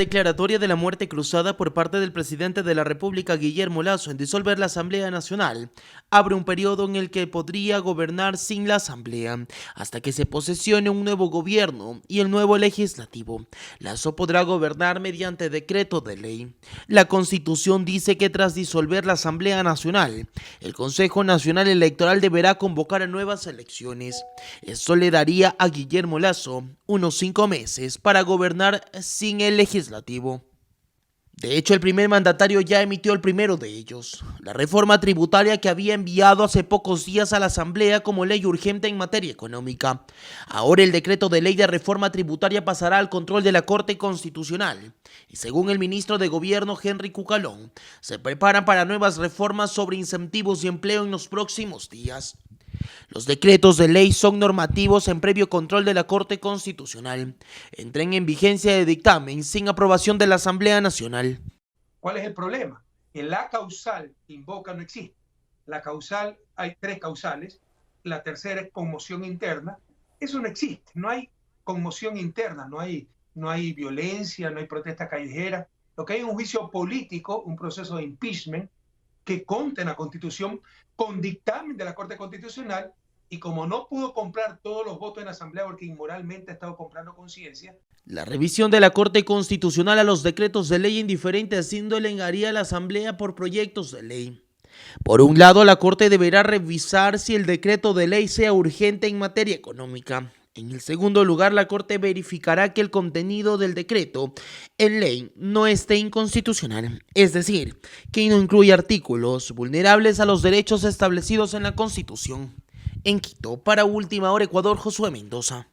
Declaratoria de la muerte cruzada por parte del presidente de la República, Guillermo Lasso, en disolver la Asamblea Nacional, abre un periodo en el que podría gobernar sin la Asamblea, hasta que se posesione un nuevo gobierno y el nuevo legislativo. Lasso podrá gobernar mediante decreto de ley. La Constitución dice que tras disolver la Asamblea Nacional, el Consejo Nacional Electoral deberá convocar a nuevas elecciones. Esto le daría a Guillermo Lasso unos 5 meses para gobernar sin el legislativo. De hecho, el primer mandatario ya emitió el primero de ellos, la reforma tributaria que había enviado hace pocos días a la Asamblea como ley urgente en materia económica. Ahora el decreto de ley de reforma tributaria pasará al control de la Corte Constitucional y, según el ministro de Gobierno Henry Cucalón, se preparan para nuevas reformas sobre incentivos y empleo en los próximos días. Los decretos de ley son normativos en previo control de la Corte Constitucional. Entran en vigencia de dictamen sin aprobación de la Asamblea Nacional. ¿Cuál es el problema? Que la causal que invoca no existe. La causal, hay 3 causales. La tercera es conmoción interna. Eso no existe. No hay conmoción interna, no hay violencia, no hay protesta callejera. Lo que hay es un juicio político, un proceso de impeachment que consta en la Constitución con dictamen de la Corte Constitucional, y como no pudo comprar todos los votos en la Asamblea porque inmoralmente ha estado comprando conciencia. La revisión de la Corte Constitucional a los decretos de ley en diferentes índole haría a la Asamblea por proyectos de ley. Por un lado, la Corte deberá revisar si el decreto de ley sea urgente en materia económica. En el segundo lugar, la Corte verificará que el contenido del decreto en ley no esté inconstitucional, es decir, que no incluya artículos vulnerables a los derechos establecidos en la Constitución. En Quito, para Última Hora Ecuador, Josué Mendoza.